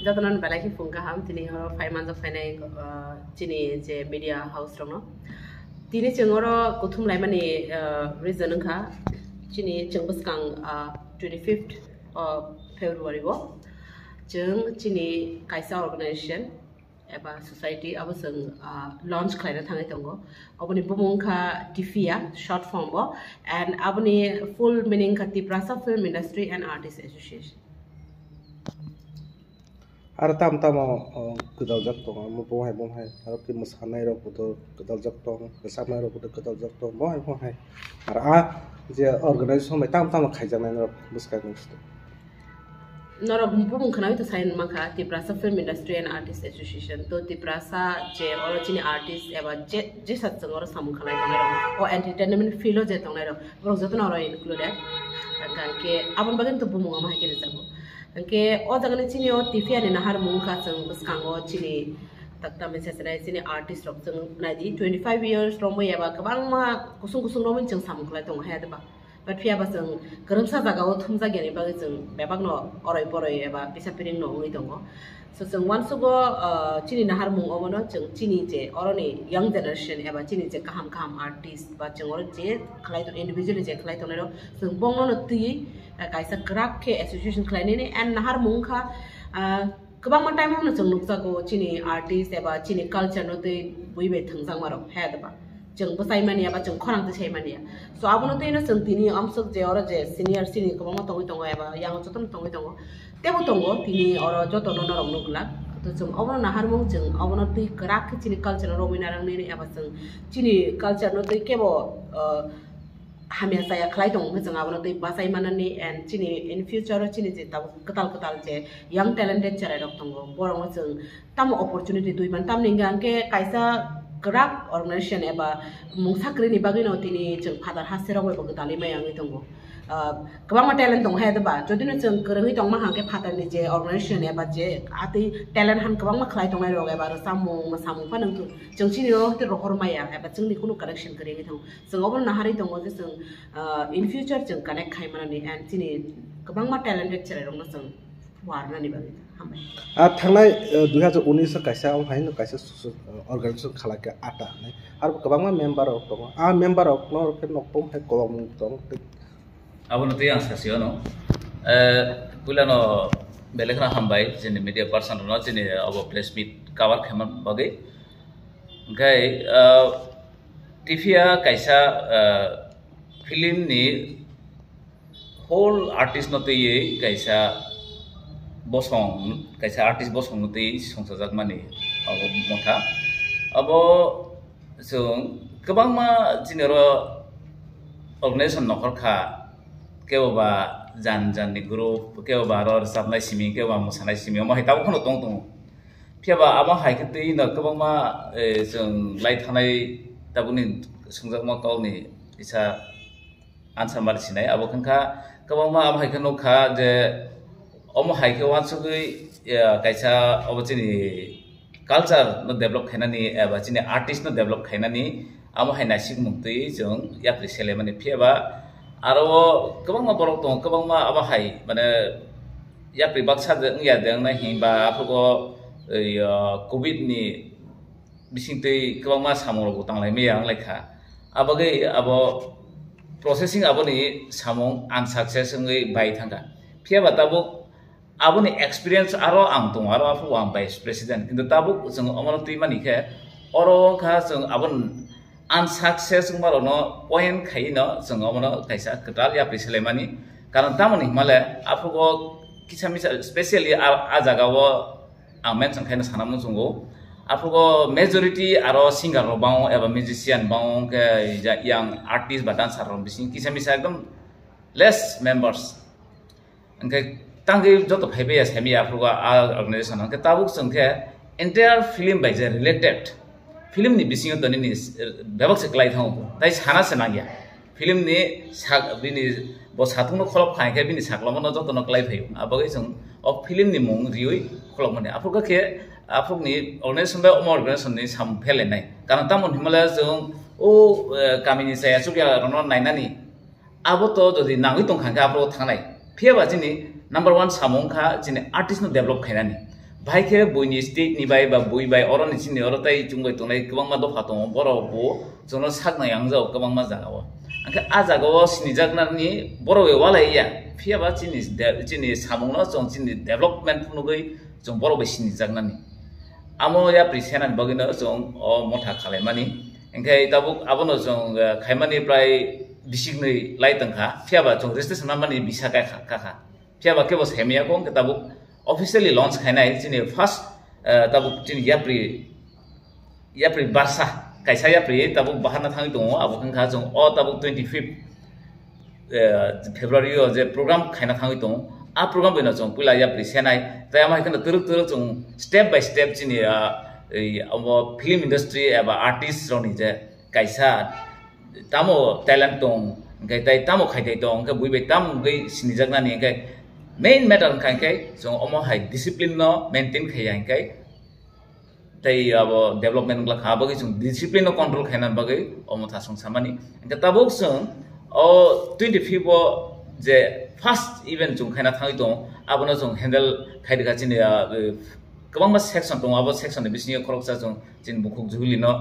Jotonon balaki fungka ham tini horo 5 months of finai tini je media house rono. Tini cengoro kutum lai mani reason ka tini cengbus kang 25th February wo. Jeng tini kaisa organization eba society abaseng launch klaina thangai tongo. Abuni bumung ka TIFIA short form bo and abuni full meaning ka Tiprasa Film Industry and Artists Association. Ada tam kedal jak tong, mau bohai, harap ki masanai rok puto kedal jak tong, kesamai rok puto kedal jak tong, bohai. Ada je organisasi mai tam khajanai rok buskai nungstu. Nora bumbu kana itu sign maka Tiprasa Film Industry and Artists Association to Tiprasa je origin artist eba je sat sengor samu kana itu o entertainment filo je tong nero bro joto nora included kan ke abon bagen to bumbu ngama hekene jago ke o jagane chini o tifia ni nahar mungka chang buskango chini takta message chini artist rok chang naji 25 years romo yaba kabang ma kusung romo chang samu kana tong ha ba but pia ba chang karamsa jaga o thumja gene ba chang bebak no oroi eba bisa piring no ngi tongo so chang once go chini nahar mung omono chang chini je oroni young generation eba chini je kaham artist ba chang or je khlai to individually je khlai to nero chang bongno no tui kaisa gerak ke association khlai ni and nahar mung kha kabang ma time no chang nuksa go chini artist eba chini culture no tui buibe thangsang maro ha da ba jeng besai mania ba jeng khorang te mania so abono te no jeng tini amsok je ora je senior ko ma tongo eba yang joton tongo tebo tongo tini ora joto no rong nukla to jeng abono nahar mung jeng abono te gerak ke chini culture no robina rang ni eba jeng chini culture no te kebo hamia saya khlai tong jeng abono te basai manani and chini in future chini je tab ketal je young talented chara rok tongo borong jeng tam opportunity duiban tam ningang ke kaisa gerak organization eba mungsakri ni bagino tini jeng father hasero go bagdali mayang itongo kabang talent tong ha ba jodino jeng gerangi tong ma hangke father ni je organization eba je ati talent han kabang ma khlai tong ai rog eba samung panang tu jeng chini ro te rohor maya eba jeng ni kuno connection kari thong jeng obon nahari tong je jeng in future jeng connect khai manani and chini kabang ma talented chare rong na jeng warna ni bagi थांनाय 2019 kaisa haino kaisa organization khalake ata nai ar kabang ma member ok tong a member ok no ke nokpom hai kolom tong abon te ang sasio no pulano belekra hambai jeni media person no jeni abo press meet cover khaman bagai gai tifia kaisa film ni whole artist no te kaisa bosong kaisa artist bosong nuti songsajak mani abo motha abo so kabang ma jinero organization nokhor kha keba jan ni group keba ror sabnai simi keba musanai simi ma hita khono tong phiaba aba haikete na kabang ma jong lai thanai tabuni songjak ma kauni isa answer mar sinai abo khanka kabang ma aba haikano kha je omo haike wansugui kaisa obachini culture no develop khainani eba chini artist no develop khainani amo haina sik mungtui jong yapri sele mane phiaba aro kabang ma borok tong kabang ma aba hai mane yapri baksa jeng ya deng na himba apugo covid ni bisingtei kabang ma samoro butanglai meyang lekha abagai abo processing aboni samong unsuccess ngai bai thanga phiaba tabuk aboni experience aro ang tung aro afu ang vice president কিন্তু tabuk jeng amano tui mani khe oro kha jeng abon unsuccess ngmaro no point khai no jeng amano kaisa ketal ya priselemani karon tamani himale afu go kisamisa especially a jaga wo ang mention khaina sanam jungo afu go majority aro singer ro bang eba musician bang ke young artist ba dancer ro bising kisamisa ekdom less members angke tangi joto phaibe semi afruga organization ke tabuk sangke entire film by related film ni bising to ni bebak se klai thong tai sana se nangya film ni sak bini bo satung no kholop khai ke bini saklom no joto no klai phai abagai sung of film ni mung rioi kholop mane afruga ke afrug ni organization ba organization ni sam phele nai karon tamon himalaya jong o kamini saya sukya rono nainani abo to jodi nangui tong khangka afro thangnai फियाबा जोंनि number 1 सामं खा जोंनि artist no develop खायनानि भाई के बयनि state नि bye बा bye bye अरनि चिनि अरताय जुंबाय तंनाय गोबां मा दफा दङ बर' बो जोंनो सागनाय आं जाव गोबां मा जागाव आंखा आ जागाव सिनि जागनानि बर' वेवालाया फियाबा चिनि सामंनो जों चिनि डेभलपमेन्ट नुगै जों बर' बेसिनि जागनानि आमो या प्रिसेनान बगिनो जों अ मथा खालायमानि ओंखाय दाबु आबनो जों खायमानि प्राय बिसिगनै लाइतंखा फियाबा जों रेजिस्ट्रेशन मानि बिसा काखा फियाबा केबो सेमियाखौ दाबु officially launch खायनाय जोंनि फर्स्ट दाबु जोंनि याप्रि बारसा कायसा याप्रि दाबु बाहारना थाङै दङ आबुखा जों अ दाबु 25 फेब्रुवारि जे प्रोग्राम खायना थाङै दङ आ प्रोग्राम बेनो जों पुला याप्रि सेनाय जाय मा खनो तुरुक जों स्टेप बाय स्टेप जोंनि फिल्म इंडस्ट्री एबा आर्टिस्ट रनि जे कायसा तामो टैलेंट दं ओंखाय ताय तामो खायदै दं ओंखाय बुइबाय ताम गै सिनिजागनानि ओंखाय main matter खायखाय जों अमो हाय डिसिप्लिन नो मेंटेन खाया ओंखाय ताय अब डेभलपमेन्ट ला खाबगै जों डिसिप्लिन नो कंट्रोल खायना बगै अमो थासं सामानि ओंखाय ताबुक जों अ 25 जे फर्स्ट इवेंट जों खायना थाङै दं आबनो जों हेन्डल खायदगा जोंनि गोबां मा सेक्सन दं आबो सेक्सन बिसिनि खरकसा जों जिन बुखुक जुलिनो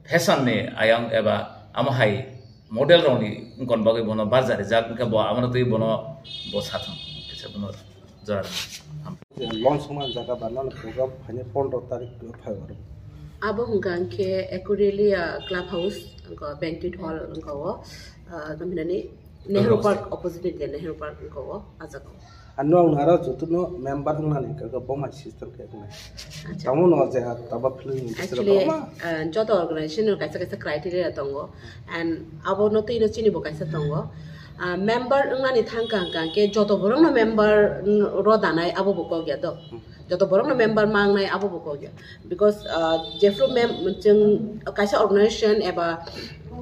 फेशन ने आयां एबा आमो हाय मॉडल रौनी उनकन बागे बनो बाजार जाक उनका बो आमनो तई बनो बो साथम किसे बनो जरा लॉन्च मान जगह बानन प्रोग्राम फाइने 15 तारिख को फाइवर अब हुंगां के एक्युरेटली क्लब हाउस उनका बैंक्वेट हॉल उनका वो नमिनानी नेहरू पार्क ऑपोजिट के नेहरू पार्क उनका वो आजको अन्नो उनारा जतुनो मेंबर हंनानि का बमा सिस्टम के ने तामो न जे तबा फिल्म एक्चुअली जतो ऑर्गेनाइजेशन कैसा कैसा क्राइटेरिया दंगो एंड अब नते नो चिनि बो कैसा दंगो मेंबर उनानि थांका के जतो बरंग मेंबर रो दानाय अब बो को गया दो जतो बरंग मेंबर मांगनाय अब बो को गया बिकॉज़ जेफ्रो मेम जों कैसा ऑर्गेनाइजेशन एबा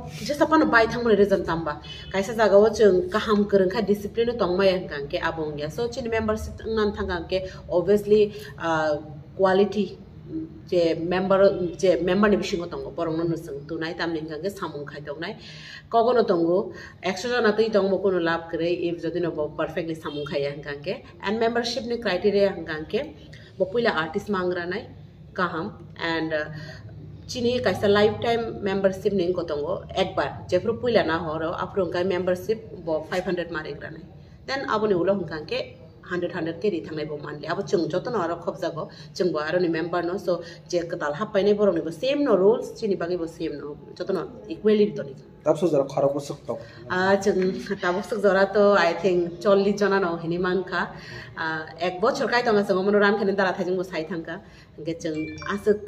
जेसापान बाय थांमोन रिजन तांबा कैसा जागाव जों गाहाम गोरोंखा डिसिप्लिन तंमाय गांके आबंगिया सो चिनि मेंबरशिप नान थांगांके ऑब्वियसली क्वालिटी जे मेंबर नि बिसिंग तंगो बरंग नसं तुनाय तामनि गांके सामुं खायदोंनाय कगनो तंगो 100 जना तै तंगो कोनो लाभ करे इफ जदि न परफेक्टली सामुं खाया गांके एंड मेंबरशिप नि क्राइटेरिया गांके बपुला आर्टिस्ट मांगरानाय गाहाम एंड चिनी कैसा लाइफ टाइम मेंबरशिप नहीं को तंगो एक बार जेफ्रो पुइला ना हरो आफ्रो का मेंबरशिप बो 500 मारेग्रा नै देन आबो ने उलो हंका के 100 के रि थांनाय बो मानले आबो जों जतो न आरो खब जागो जों बो आरो नि मेंबर न सो जे कताल हापायने बरनि बो सेम न रूल्स चिनी बागे बो सेम न जतो न इक्वली तो नि ताबसो जरा खराब बसक तो जों ताबसक जरा तो आई थिंक 40 जना न हिनि मानखा एक बछर काय तंगा जों मन रान खाने दारा थाजों बो साइ थांका के जों आसक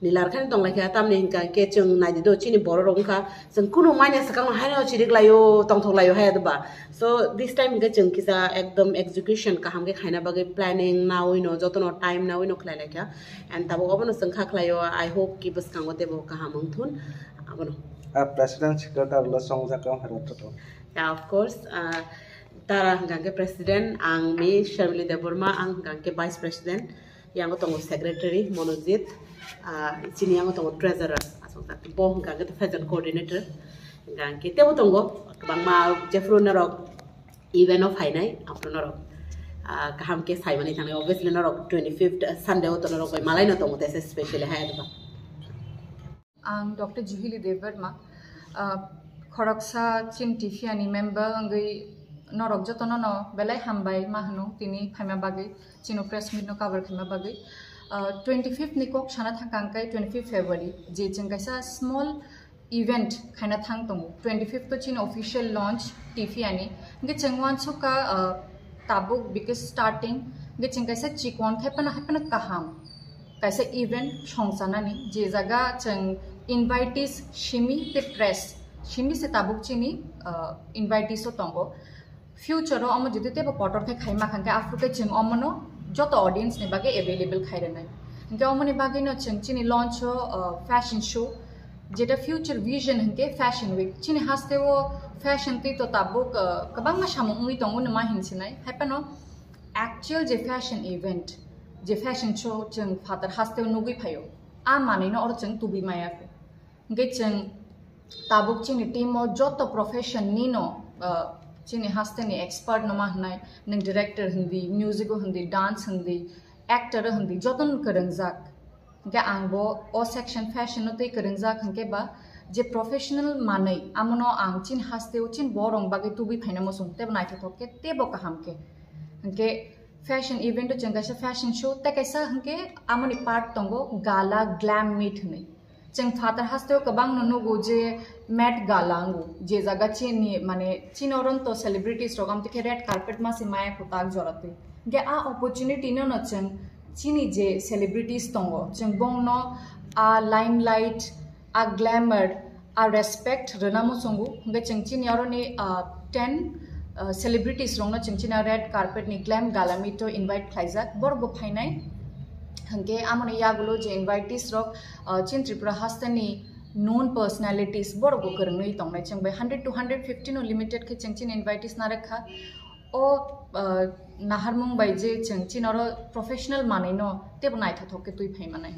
निलार खाने दं लाखिया तामने हिंका के जों नायदि दो चिनि बर रंखा जों कुनु माने सकां हानो चिरिगलायो तंथलायो हाया दबा सो दिस टाइम के जों किसा एकदम एग्जीक्यूशन का हमके खाइना बागे प्लानिंग नावै न जतो न टाइम नावै न खलाय लाखिया एंड ताबो अबनो जों खाखलायो आई होप कि बस कांगो देबो का हमथुन अबनो प्रेसिडेंट सेक्रेटारि ल संजाका हरत तो या ऑफ कोर्स तारा गांके प्रेसिडेंट आं मी शर्मिली देबरमा आं गांके वाइस प्रेसिडेंट यांगो तंगो सेक्रेटरी मनोजित चिनि यांगो तंगो ट्रेजरर आसंता बो गांके तो फेजन कोऑर्डिनेटर गांके तेबो तंगो बांमा जेफ्रो नरक इवेंट ऑफ हाइनाय आफ्रो नरक काम के साइमानि थांनाय ऑब्वियसली नरक 25th संडे तो नरक मालाय न तंगो तेसे स्पेशली हायदबा आं डॉक्टर जुहिली देववर्मा खरकसा चिन टिफियानि मेंबर अंगै नरक जतन न बेलाय हामबाय माहनु तिनि फाइमा बागै चिनो प्रेस मिट न कवर खैमा बागै 25th निको छाना थांकांकाय 25 फेब्रुवारी जे जों कैसा स्मॉल इवेंट खाना थांग दं 25th तो चिन ऑफिशियल लॉन्च टिफियानि गे चंगवान सुका ताबुक बिकॉज स्टार्टिंग गे चिं कैसा चिकन खायपना काहाम कैसा इवेंट संसानानि जे जगह चंग इनवाइटीज शिमी ते प्रेस शिमी से ताबुक चिनी इनवाइटीज तंगो फ्यूचर अम जुदि तेबो पटर थे खाइमा खांके आफ्रुके चिं अमनो जत ऑडियंस ने बागे अवेलेबल खाइरनाय इनके अमने बागे न चिं चिनी लॉन्च फैशन शो जेटा फ्यूचर विजन हंके फैशन वीक चिनी हास्ते वो फैशन ती तो ताबुक कबांग मा सामु उइ तंगो न मा हिनसिनाय हाइपनो एक्चुअल जे फैशन इवेंट जे फैशन शो जों फादर हास्ते नुगै फायो आ मानैनो और जों तुबि मायाखै गे जों ताबुक चिनि टीम जत प्रोफेशन निनो चिनी हास्ते नि एक्सपर्ट नमा हनाय नों director Hindi music Hindi dance Hindi actor Hindi जतन करंजाक के आंबो ओ सेक्शन फैशन ते करंजाक हंके बा जे प्रोफेशनल मानै आमनो आं चिन हास्ते चिन बोरंग बागे तुबि फाइना मसुं तेब नाइथे थोके तेबो कहम के हंके फैशन इवेंट चंगासा फैशन शो ते कैसा हंके आमनि पार्ट तंगो गाला ग्लैम मीट हनै चंग फादर हास्ते कबांग ननुगो जे मैट गालांगो जे जगह चिनी माने चिनोरन तो सेलिब्रिटीज रोगाम ते रेड कार्पेट मा सिमाय खुताक जरते गे आ अपॉर्चुनिटी न नचंग चिनी जे सेलिब्रिटीज तंगो चंग बोंगनो आ लाइमलाइट आ ग्लैमर आ रेस्पेक्ट रनामो संगु गे चंगचिन यारोनी 10 सेलिब्रिटीज रोंगनो चंगचिना रेड कार्पेट नि ग्लैम गालामितो इनवाइट खाइजाक बरगो फाइनाय हंके आमने यागुलो जे इनवाइटीज रोक चिन त्रिपुरा हास्तनि नोन पर्सनालिटीज बरगो करंगै तंगनाय चंगबे 100 to 150 नो लिमिटेड के चंगचिन इनवाइटीज ना रखा ओ नाहारमुंग बाय जे चंगचिन और प्रोफेशनल माने नो तेब नाइथा थोके तुइ फाइ मानाय